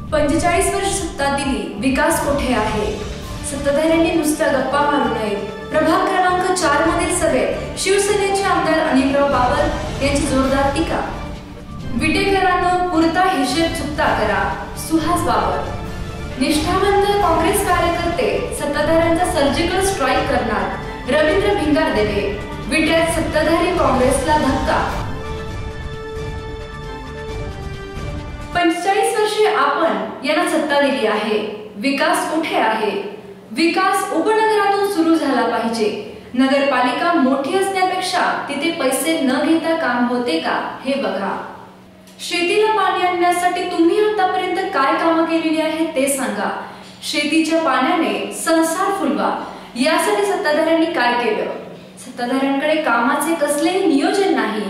45 वर्ष सत्ता दिली, विकास कुठे आहे? सत्ताधाऱ्यांनी नुसत्या गप्पा मारू नये। प्रभाग क्रमांक 4 मधील सभेत शिवसेनेचे आमदार अनिलराव बाबर यांची जोरदार टीका। विटेकरांनो, पुरता हिशेब चुकता करा, सुहास बाबर। निष्ठावंत काँग्रेस कार्यकर्ते सत्ताधाऱ्यांचा सर्जिकल स्ट्राइक करणार, रवींद्र भिंगारदेवे। विट्यात सत्ताधारी काँग्रेसला धक्का। 45 वर्षे आपण यांना सत्ता दिली आहे, विकास कुठे आहे? विकास उपनगरातून सुरू झाला पाहिजे। नगरपालिका मोठी असण्यापेक्षा तिथे पैसे न घेता काम होते का हे बघा। शेतीला पाणी आणण्यासाठी तुम्ही आतापर्यंत काय कामं केलेली आहेत ते सांगा। शेतीच्या पाण्याने संसार फुलवा, यासाठी सत्ताधाऱ्यांनी काय केलं? सत्ताधाऱ्यांकडे कामाचे कसलेही नियोजन नाही।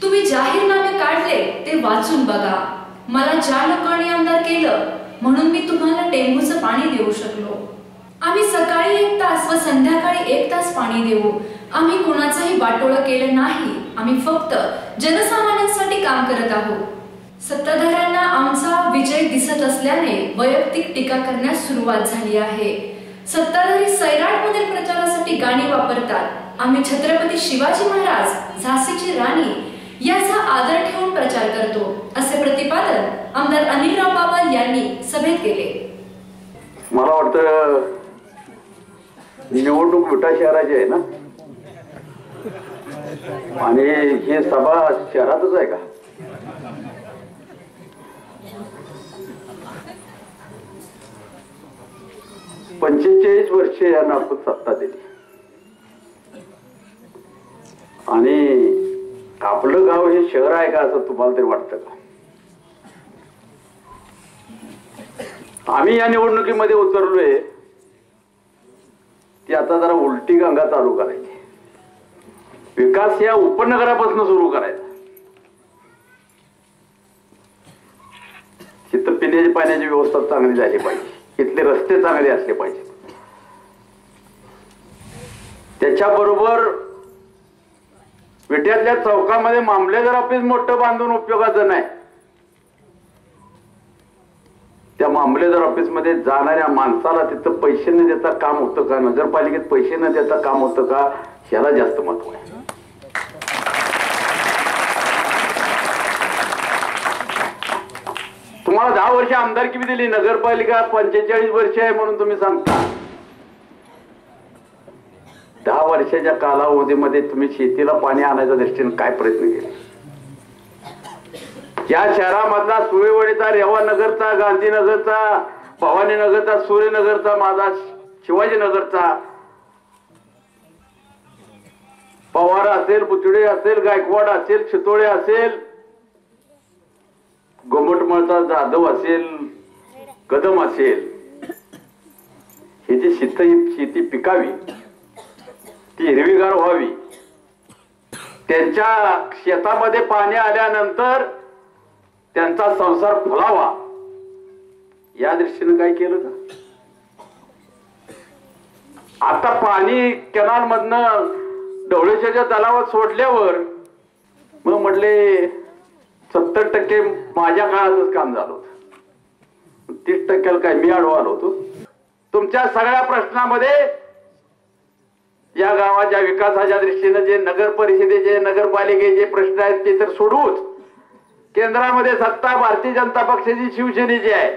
तुम्ही जाहीरनामे काढले ते वाचून बघा। मला ज्या लोकांनी आमदार केलं म्हणून मी तुम्हाला टेंबूचं पाणी देऊ शकलो। आम्ही सकाळी 1 तास व संध्याकाळी 1 तास पाणी देऊ। आम्ही कोणाचंही वाटोळं केलं नाही। आम्ही फक्त जनसामान्यांसाठी काम करत आहोत। सत्ताधाऱ्यांना आमचा विजय दिसत असल्याने वैयक्तिक टीका करण्यास सुरुवात झाली आहे। सत्ताधारी सैराटमधील प्रचारासाठी गाणी वापरतात। आम्ही छत्रपती शिवाजी महाराज, झाशीची राणी याचा आदर ठेवून प्रचार करतो, असे प्रतिपादन आमदार अनिलराव बाबर यांनी सभेत केले। मला वाटतं निवडणूक विटा शहराची आहे ना, आणि ही सभा शहरातच आहे का? पंचेचाळीस वर्षे यांना आपण सत्ता दिली आणि आपलं गाव हे शहर आहे का असं तुम्हाला तरी वाटतं का? आम्ही या निवडणुकीमध्ये उतरलोय ती आता जरा उलटी गंगा चालू करायची। विकास या उपनगरापासून सुरू करायचा। तिथं पिण्याच्या पाण्याची व्यवस्था चांगली झाली पाहिजे, इथले रस्ते चांगले असले पाहिजे। त्याच्याबरोबर विट्यातल्या चौकामध्ये मामलेदार ऑफिस मोठं बांधून उपयोगाचं नाही। त्या मामलेदार ऑफिस मध्ये जाणाऱ्या माणसाला तिथं पैसे न देता काम होतं का, नगरपालिकेत पैसे न देता काम होतं का, याला जास्त महत्व आहे। तुम्हाला 10 वर्ष आमदारकी दिली, नगरपालिका 45 वर्ष आहे म्हणून तुम्ही सांगता। 10 वर्षाच्या कालावधीमध्ये तुम्ही शेतीला पाणी आणायच्या दृष्टीने काय प्रयत्न केले? या शहरामधला सुळेवाडीचा, रेवानगरचा, गांधीनगरचा, भवानीनगरचा, सूर्यनगरचा, माझा शिवाजीनगरचा, पवार असेल, बुचडे असेल, गायकवाड असेल, चितोळे असेल, गोमटमळचा जाधव असेल, कदम असेल, ही जी शेती पिकावी, ती हिरवीगार व्हावी, त्यांच्या शेतामध्ये पाणी आल्यानंतर त्यांचा संसार फुलावा, या दृष्टीने काय केलं का? आता पाणी कॅनल मधनं ढवळेश्वरच्या तलावात सोडल्यावर मग म्हटले 70% माझ्या काळातच काम झालं होतं, 30% काय मी आडवा आलो होतो? तुमच्या सगळ्या प्रश्नामध्ये या गावाच्या विकासाच्या दृष्टीने जे नगर परिषदेचे, नगरपालिकेचे प्रश्न आहेत ते तर सोडूच, केंद्रामध्ये सत्ता भारतीय जनता पक्षाची, शिवसेनेची आहे,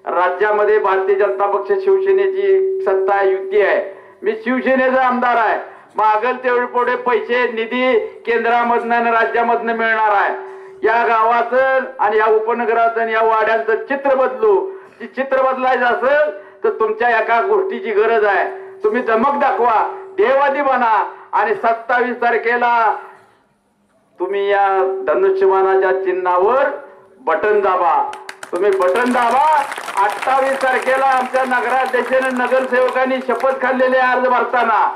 राज्यामध्ये भारतीय जनता पक्ष शिवसेनेची सत्ता युती आहे। मी शिवसेनेचा आमदार आहे। मागल तेवढे पुढे पैसे निधी केंद्रामधनं आणि राज्यामधनं मिळणार आहे। या गावाचं आणि या उपनगराचं आणि या वाड्यांचं चित्र बदलू। ती चित्र बदलायचं असेल तर तुमच्या एका गोष्टीची गरज आहे, तुम्ही चमक दाखवा, देवादी बना आणि 27 तारखेला तुम्ही या धनुष्यबाणाच्या चिन्हावर बटन दाबा। तुम्ही बटन दाबा। 28 तारखेला आमच्या नगराध्यक्षाने, नगरसेवकांनी शपथ खाल्लेले अर्ज भरताना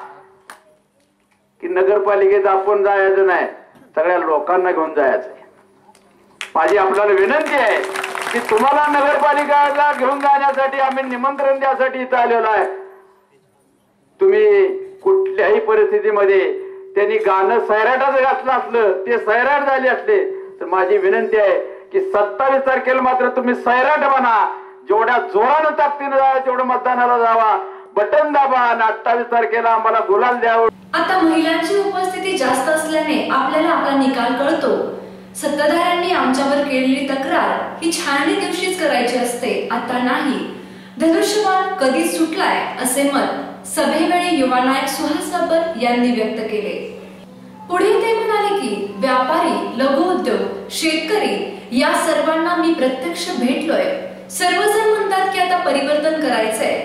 की नगरपालिकेत आपण जायचं नाही, सगळ्या लोकांना घेऊन जायचं। माझी आपल्याला विनंती आहे की तुम्हाला नगरपालिकेला घेऊन जाण्यासाठी आम्ही निमंत्रण द्यासाठी इथं आलेलो आहे। तुम्ही कुठल्याही परिस्थितीमध्ये त्यांनी गाणं सैराटाचं घातलं असलं, ते सैराट झाले असले तर माझी विनंती आहे की 27 तारखेला मात्र तुम्ही सैराट बना, जेवढ्या जोरानं ताकदीनं जावा तेवढं मतदानाला जावा, बटन दाबा आणि 28 तारखेला आम्हाला गुलाल द्यावं. आता महिलांची उपस्थिती जास्त असल्याने आपल्याला आपला निकाल कळतो. सत्ताधाऱ्यांनी आमच्यावर केलेली तक्रार ही छाननी दिवशीच करायची असते, आता नाही. धनुष्यबाण कधीच सुटलाय असे मत सभेवेळी युवा नायक सुहास बाबर यांनी व्यक्त केले. पुढे ते म्हणाले की व्यापारी, लघु उद्योग, शेतकरी या सर्वांना मी प्रत्यक्ष भेटलोय. सर्वजण म्हणतात की आता परिवर्तन करायचंय.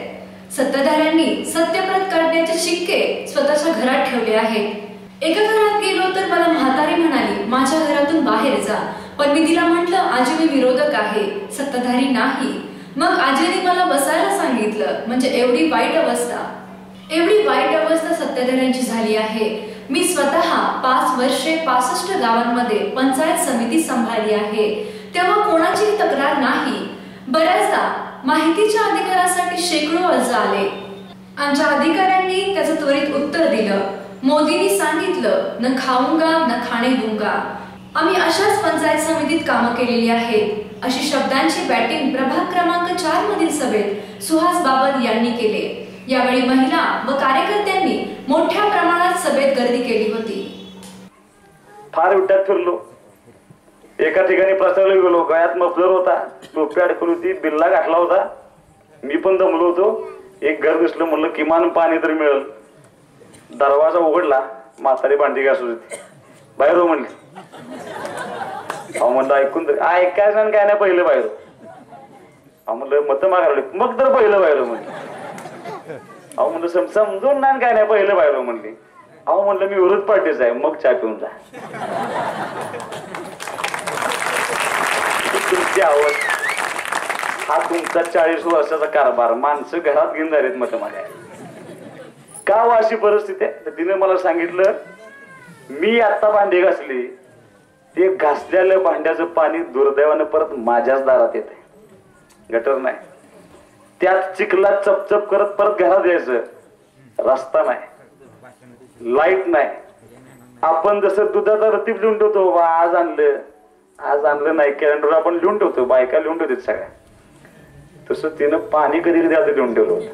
सत्ताधाऱ्यांनी सत्यप्रत काढण्याचे शिक्के स्वतःच्या घरात ठेवले आहेत. एका घरात गेलो तर मला म्हातारी म्हणाली माझ्या घरातून बाहेर जा, पण मी तिला म्हटलं आजी मी विरोधक आहे, सत्ताधारी नाही. मग आजीने मला बसायला सांगितलं. म्हणजे एवढी वाईट अवस्था सत्ताधाऱ्यांची झाली आहे. मी स्वतः 5 वर्षे 65 गावांमध्ये पंचायत समिती सांभाळली आहे, तेव्हा कोणाचीही तक्रार नाही. बऱ्याचदा माहितीच्या अधिकारासाठी शेकडो अर्ज आले. आमच्या अधिकाऱ्यांनी त्याचं त्वरित उत्तर दिलं. मोदींनी सांगितलं न खाऊंगा न खाणे दूंगा. आम्ही अशाच पंचायत समितीत कामं केलेली आहेत. अशी शब्दांची बॅटिंग प्रभाग क्रमांक 4 मधील सभेत सुहास बाबर यांनी केले. यावेळी महिला व कार्यकर्त्यांनी मोठ्या प्रमाणात सभेत गर्दी केली होती. फार विट्यात फिरलो. एका ठिकाणी प्रसंग गेलो, गळ्यात मफलर होता, टोपी अडकली होती, बिल्ला घातला होता. मी पण दमलो होतो. एक घर दिसलं, म्हणलं किमान पाणी तर मिळेल. दरवाजा उघडला, म्हातारी भांडी घासत होती. बाहेर हो म्हणली. अहो म्हणलं ऐकून तर ऐकायचं काय नाही, पहिलं बाहेर. अहो म्हणलं मत मागायला, मग तर पहिलं बाहेर म्हणली. अहो म्हणलं समजून नाही काय नाही, पहिलं बाहेर म्हणली. अहो म्हणलं मी विरोध पार्टीच आहे, मग चहा पिऊन जा. तुमची आवड हा तुमचा 40 वर्षाचा कारभार. माणसं घरात घेऊन जाआहेत मत मागायला. का अशी परिस्थिती आहे? तर तिने मला सांगितलं मी आता भांडी घासली, ते घासलेलं भांड्याचं पाणी दुर्दैवानं परत माझ्याच दारात येते. गटर नाही, त्यात चिखलात चपचप करत परत घरात यायचं. रस्ता नाही, लाईट नाही. आपण जसं दुधाचा रतीब लिहून ठेवतो, आज आणलं नाही, कॅलेंडर आपण लिहून ठेवतो, बायका लिहून ठेवतात सगळ्या, तसं तिनं पाणी कधी कधी आता लिहून ठेवलं होतं.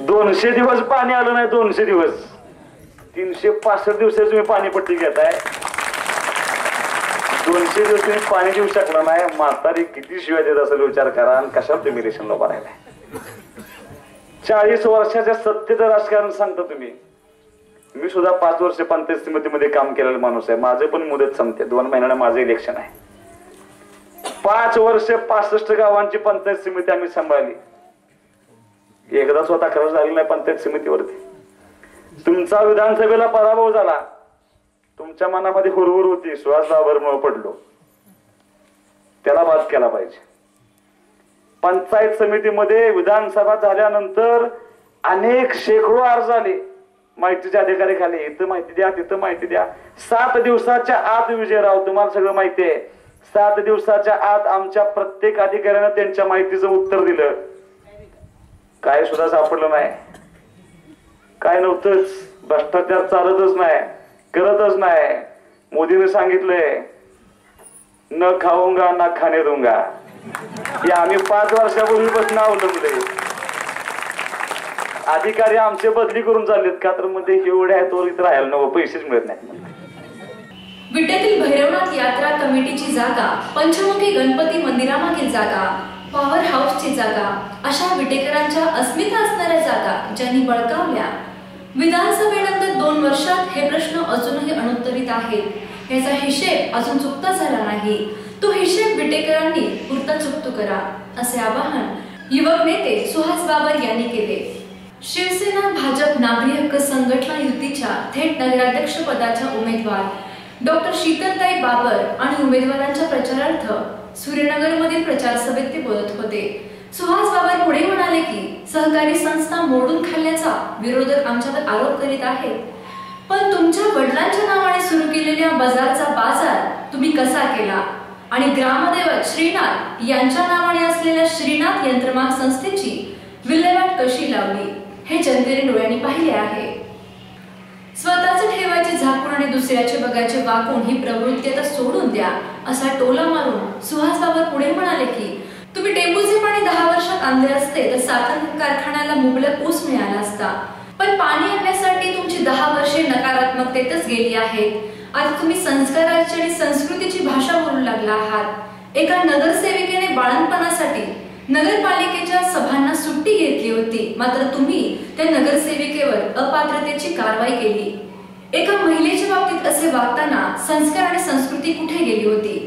200 दिवस पाणी आलं नाही, 200 दिवस. 365 दिवसाची तुम्ही पाणी पट्टी घेताय, 200 दिवस तुम्ही पाणी देऊ शकला नाही. म्हातारी किती शिवाय देत असेल विचार करा. आणि कशाला तुम्ही इलेक्शनला भरायला? 40 वर्षाच्या सत्तेचं राजकारण सांगता तुम्ही. मी सुद्धा 5 वर्ष पंचायत समितीमध्ये काम केलेला माणूस आहे. माझे पण मुदत संपते, 2 महिन्याला माझं इलेक्शन आहे. 5 वर्ष 65 गावांची पंचायत समिती आम्ही सांभाळली. एकदा स्वतः खरंच झाली नाही पंचायत समितीवरती. तुमचा विधानसभेला पराभव झाला, तुमच्या मनामध्ये हुरहुर होती, सुहास बाबरमुळे पडलो, त्याला बाद केला पाहिजे. पंचायत समितीमध्ये विधानसभा झाल्यानंतर अनेक शेकडो अर्ज आले. माहितीचे अधिकारी खाली, इथं माहिती द्या, तिथं माहिती द्या. 7 दिवसाच्या आत विजयराव, तुम्हाला सगळं माहिती आहे, 7 दिवसाच्या आत आमच्या प्रत्येक अधिकाऱ्यानं त्यांच्या माहितीचं उत्तर दिलं. काय सुद्धा सापडलं नाही, काय नव्हतंच. भ्रष्टाचार चालतच नाही, करतच नाही. मोदीने सांगितलंय न खाऊंगा ना खाणे दूंगा. हे आम्ही 5 वर्षापूर्वीपासून अवलंबले. अधिकारी आमचे बदली करून चाललेत का तर मध्ये एवढे आहेत वर इथं राहायला नको, पैसेच मिळत नाहीत. विट्यातील भैरवनाथ यात्रा कमिटीची जागा, पंचमुखी गणपती मंदिरामागील जागा, पॉवर हाऊसची जागा, अशा विटेकरांच्या अस्मिता असणाऱ्या जागा ज्यांनी बळकावल्या. विधानसभेनंतर 2 वर्षात हे प्रश्न अजूनही अनुत्तरित आहेत. याचा हिशेब अजून चुकता झाला नाही. तो हिशेब विटेकरांनी पुरता चुकतो करा, असे आवाहन युवक नेते सुहास बाबर यांनी केले. शिवसेना भाजप नागरी हक्क संघटना युतीच्या थेट नगराध्यक्ष पदाच्या उमेदवार डॉक्टर शीतलताई बाबर आणि उमेदवारांच्या प्रचारार्थ सूर्यनगरमधील प्रचार सभेत ते बोलत होते. सुहास बाबर पुढे म्हणाले की सहकारी संस्था मोडून खाल्ल्याचा विरोधक आमच्यावर आरोप करीत आहेत, पण तुमच्या वडिलांच्या नावाने सुरू केलेल्या बाजारचा बाजार तुम्ही कसा केला आणि ग्रामदैवत श्रीनाथ यांच्या नावाने असलेल्या श्रीनाथ यंत्रमाग संस्थेची विल्हेवाट कशी लावली हे जनतेने डोळ्यांनी पाहिले आहे. स्वतःच ठेवायचे झाकून आणि दुसऱ्याचे बघायचे वाकून ही प्रवृत्ती आता सोडून द्या, असा टोला मारून सुहास बाबर पुढे म्हणाले की लक्षात आणले असते तर साखर कारखान्याला मुबलक ऊस मिळाला असता. पण पाणी आणण्यासाठी तुमची 10 वर्षे नकारात्मकतेतच गेली आहेत. आज तुम्ही संस्काराची आणि संस्कृतीची भाषा बोलू लागला आहात. एका नगरसेविकेने बाळंतपणासाठी नगरपालिकेच्या सभांना सुट्टी घेतली होती, मात्र तुम्ही त्या नगरसेविकेवर अपात्रतेची कारवाई केली. एका महिलेच्या बाबतीत असे वागताना संस्कार आणि संस्कृती कुठे गेली होती?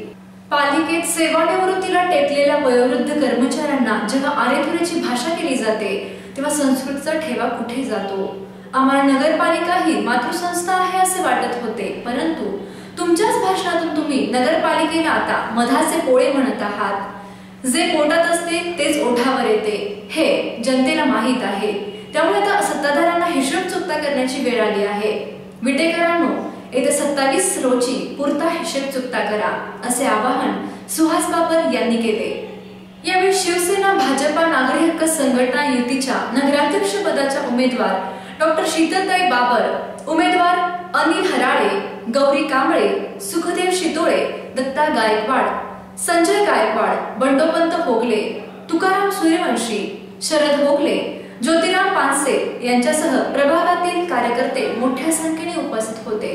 पालिकेत सेवानिवृत्तीला टेकलेल्या वयोवृद्ध कर्मचाऱ्यांना जेव्हा आरेतुरेची भाषा केली जाते तेव्हा संस्कृतीचा ठेवा कुठे जातो? आम्हाला नगरपालिका ही मातृसंस्था आहे असे वाटत होते, परंतु तुमच्याच भाषणातून तुम्ही नगरपालिकेला आता मधाचे पोळे म्हणत आहात. जे पोटात असते तेच ओठावर येते हे जनतेला माहीत आहे. त्यामुळे आता सत्ताधाऱ्यांना हिशोब चुकता करण्याची वेळ आली आहे. विटेकरांनो, येत्या 27 रोजी पुरता हिशेब चुकता करा असे आवाहन सुहास बाबर यांनी केले. यावेळी शिवसेना भाजपा नागरी हक्क संघटना युतीच्या नगराध्यक्ष पदाच्या उमेदवार डॉक्टर शीतलताई बाबर, उमेदवार अनिल हराळे, गौरी कांबळे, सुखदेव शितोळे, दत्ता गायकवाड, संजय गायकवाड, बंडोपंत होगले, तुकाराम सूर्यवंशी, शरद होगले, ज्योतिराम पानसे यांच्यासह प्रभागातील कार्यकर्ते मोठ्या संख्येने उपस्थित होते.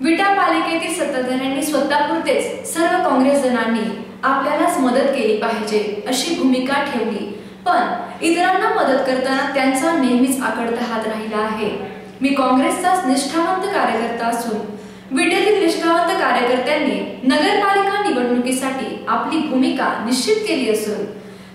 विटा पालिकेतील सत्ताधाऱ्यांनी स्वतःपुरतेच सर्व काँग्रेस जणांनी आपल्यालाच मदत केली पाहिजे अशी भूमिका ठेवली, पण इतरांना मदत करताना त्यांचा नेहमीच आकडता हात राहिला आहे. मी काँग्रेसचाच निष्ठावंत कार्यकर्ता असून विटेतील निष्ठावंत कार्यकर्त्यांनी नगरपालिका निवडणुकीसाठी आपली भूमिका निश्चित केली असून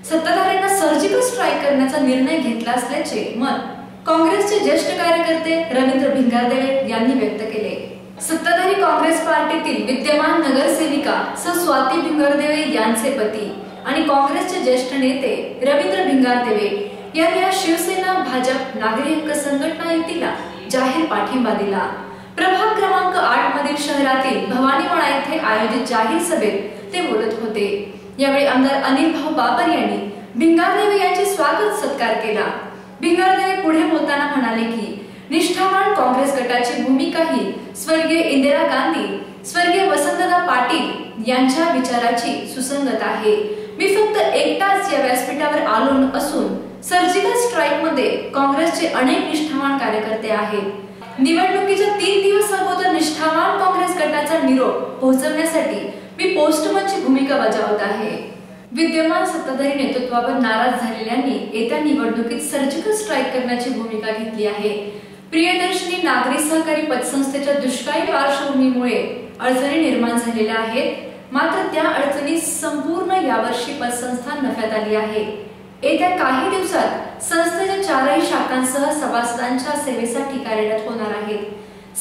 सत्ताधाऱ्यांना सर्जिकल स्ट्राईक करण्याचा निर्णय घेतला असल्याचे मत काँग्रेसचे ज्येष्ठ कार्यकर्ते रवींद्र भिंगारदेवे यांनी व्यक्त केले. सत्ताधारी काँग्रेस पार्टीतील विद्यमान नगरसेविका स्वाती भिंगारदेवे यांचे पती आणि काँग्रेसचे ज्येष्ठ नेते रवींद्र भिंगारदेवे यांनी आज शिवसेना भाजप नागरी हक्क संघटना युतीला जाहीर पाठिंबा दिला. प्रभाग क्रमांक 8 मधील शहरातील भवानीवाडा येथे आयोजित जाहीर सभेत ते बोलत होते. यावेळी आमदार अनिल भाऊ बाबर यांनी भिंगारदेवे यांचे स्वागत सत्कार केला. भिंगारदेवे पुढे बोलताना म्हणाले की निष्ठावान काँग्रेस गटाची भूमिका ही स्वर्गीय इंदिरा गांधी, स्वर्गीय वसंतदादा पाटील यांच्या विचाराची सुसंगत आहे. मी फक्त एकटाच या व्यासपीठावर आलो असून सर्जिकल स्ट्राईक मध्ये काँग्रेसचे अनेक निष्ठावान कार्यकर्ते आहेत. निवडणुकीच्या 3 दिवस अगोदर निष्ठावान काँग्रेस गटाचा निरोप पोहोचवण्यासाठी मी पोस्टमनची भूमिका बजावत आहे. विद्यमान सत्ताधारी नेतृत्वावर नाराज झालेल्यांनी येत्या निवडणुकीत सर्जिकल स्ट्राईक करण्याची भूमिका घेतली आहे. प्रियदर्शनी नागरी सहकारी पतसंस्थेच्या दुष्काळी पार्श्वभूमीमुळे अडचणी निर्माण झालेल्या आहेत, मात्र त्या अडचणी संपूर्ण यावर्षी पतसंस्था नफ्यात आली आहे. येत्या काही दिवसात संस्थेच्या 4ही शाखांसह सभासदांच्या सेवेसाठी कार्यरत होणार आहेत.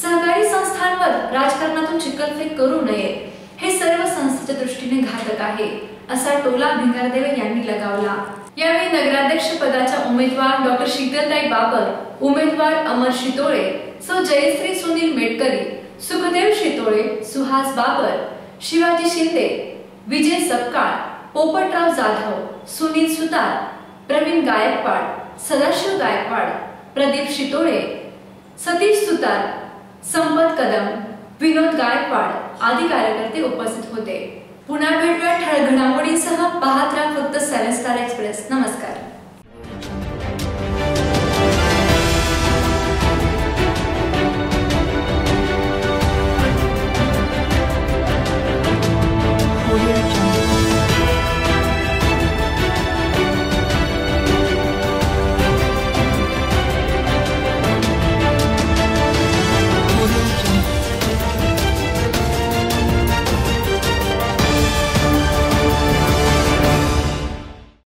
सहकारी संस्थांवर राजकारणातून चिखलफेक करू नये, हे सर्व संस्थेच्या दृष्टीने घातक आहे असा टोला भिंगारदेवे यांनी लगावला. यावेळी नगराध्यक्ष पदाच्या उमेदवार डॉक्टर शीतलताई बाबर, उमेदवार अमर शितोळे, जयश्री सुनील मेटकरी, सुखदेव शितोळे, सुहास बाबर, शिवाजी शिंदे, विजय सपकाळ, पोपटराव जाधव, सुनील सुतार, प्रवीण गायकवाड, सदाशिव गायकवाड, प्रदीप शितोळे, सतीश सुतार, संपत कदम, विनोद गायकवाड आदी कार्यकर्ते उपस्थित होते. पुन्हा भेटूया ठळक घडामोडींसह. पाहत राहा फक्त 7 स्टार एक्सप्रेस. नमस्कार.